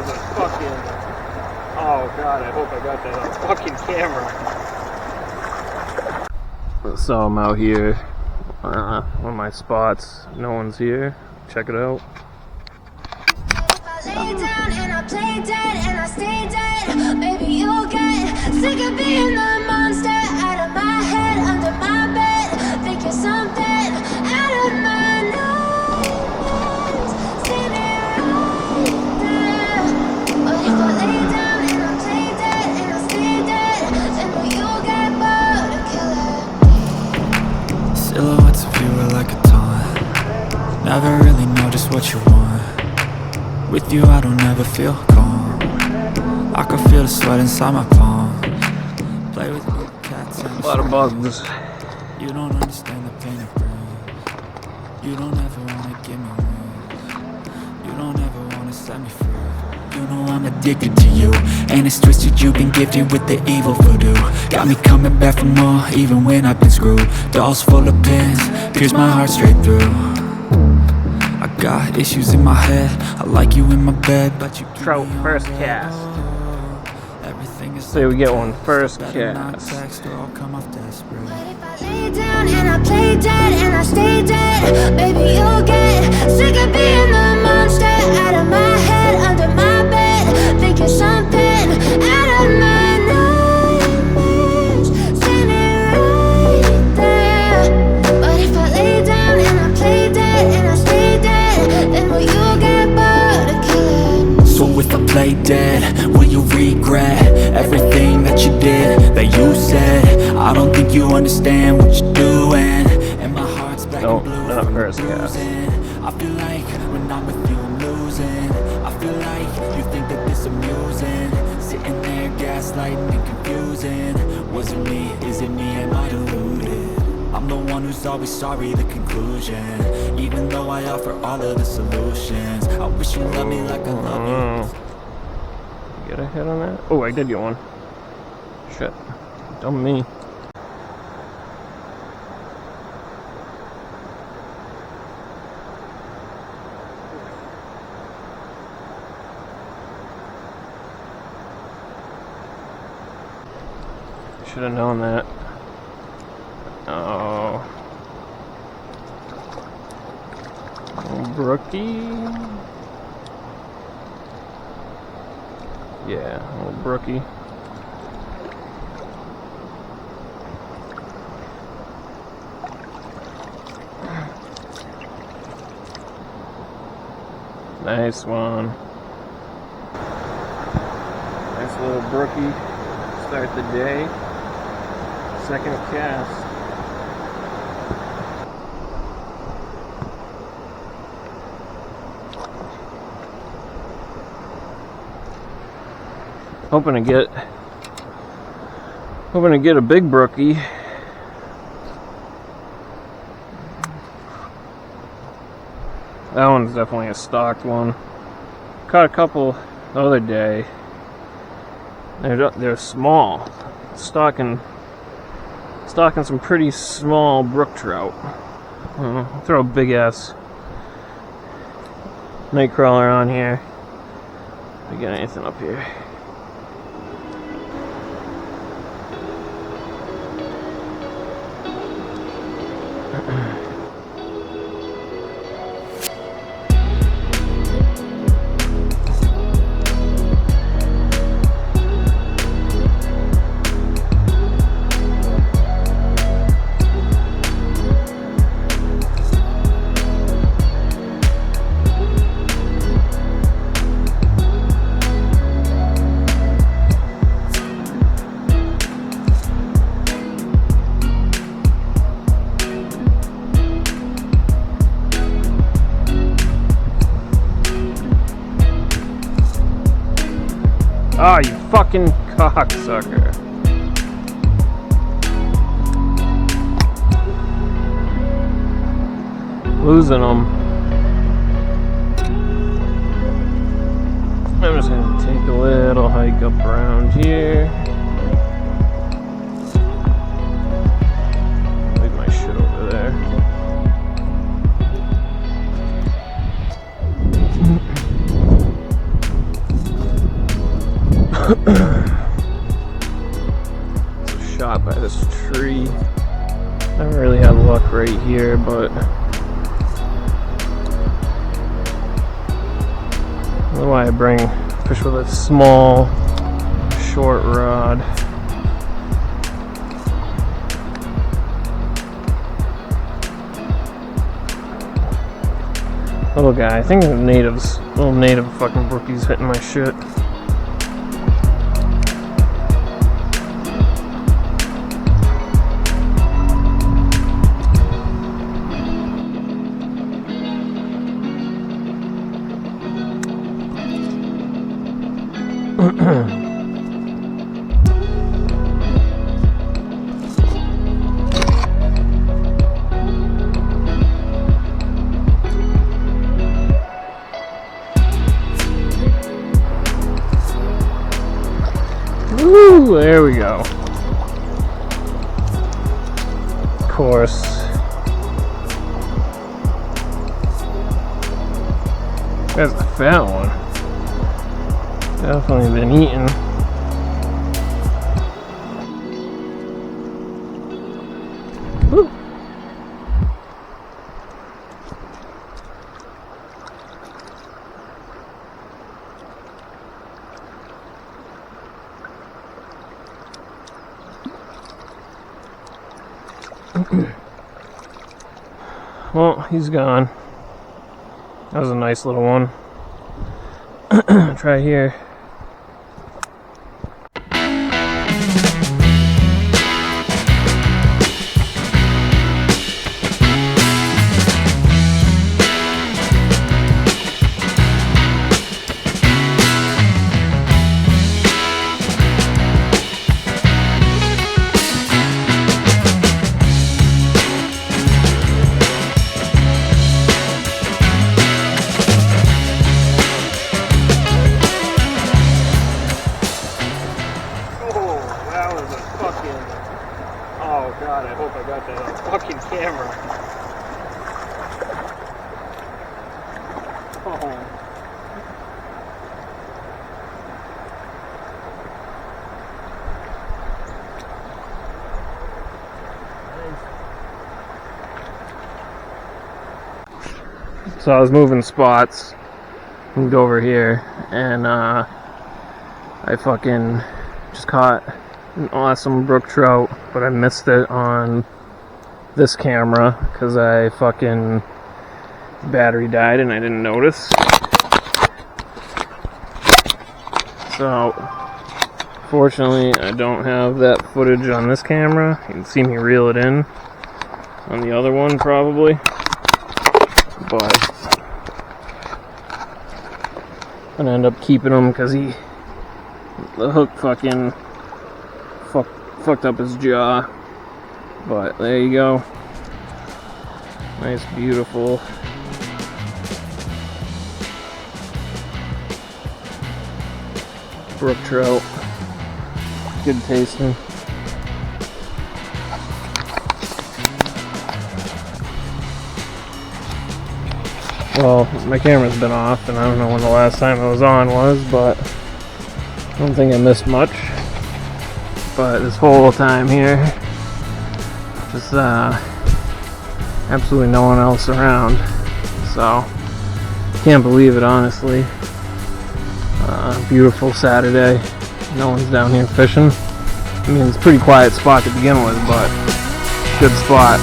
was a fucking... Oh god, I hope I got that on fucking camera. So I'm out here, one of my spots, no one's here. Check it out. I lay down and I play dead and I stay dead. Maybe you'll get sick of being the monster out of my head, under my bed. Think you're something out of my nightmares. Seen it right there. But if I lay down and I play dead and I stay dead, then will you get bored of killing me? Silhouettes of you are like a taunt. Never really know just what you want. With you I don't ever feel calm. I can feel the sweat inside my palm. Play with me, cats and A lot of bugs. You don't understand the pain it brings. You don't ever wanna give me wings. You don't ever wanna set me free. You know I'm addicted to you, and it's twisted. You've been gifted with the evil voodoo. Got me coming back for more, even when I've been screwed. Dolls full of pins, pierce my heart straight through. I got issues in my head. I like you in my bed, but you Trout first cast. Everything is Say we get one first cast. I'll come off desperate. But if I lay down and I play dead and I stay dead, maybe you'll get sick of being the monster out of my head, under my bed. Think you're something out of my nightmares. Seen it right there. But if I lay down and I play dead and I stay dead, then will you get bored of killing me? So if I play dead, will you regret everything that you did, that you said? I don't think you understand what you're doing, and my heart's black and blue not from first cast. losing. I feel like when I'm with you I'm losing. I feel like you think that this amusing, sitting there gaslighting and confusing. Was it me? Is it me? Am I deluded? I'm the one who's always sorry, the conclusion. Even though I offer all of the solutions, I wish you loved me like I love you. Get a hit on that? Oh, I did get one. Shit. Dumb me. Should have known that. Oh. Oh, Brookie. Yeah, old Brookie. Nice one. Nice little Brookie. Start the day. Second cast. Hoping to get a big brookie. That one's definitely a stocked one. Caught a couple the other day. They're small. Stocking some pretty small brook trout. Throw a big ass night crawler on here. If I get anything up here. Ah, you fucking cocksucker. Losing them. I'm just gonna take a little hike up around here. Leave my shit over there. right here, but I don't know why I fish with a small, short rod. Little guy, I think little native fucking brookies hitting my shit. Woo, there we go. Of course. That's a fat one. Definitely been eaten. Woo. Well, he's gone. That was a nice little one. Try here. Oh god, I hope I got that on fucking camera. Oh. So I was moving spots, moved over here, and I fucking just caught an awesome brook trout, but I missed it on this camera because I fucking battery died and I didn't notice. So fortunately I don't have that footage on this camera. You can see me reel it in on the other one probably, but I'm gonna end up keeping him because the hook fucking fucked up his jaw. But there you go. Nice, beautiful brook trout. Good tasting. Well, my camera's been off and I don't know when the last time it was on was, but I don't think I missed much. But this whole time here, just absolutely no one else around, so can't believe it, honestly. Beautiful Saturday, no one's down here fishing. I mean, it's a pretty quiet spot to begin with, but good spot.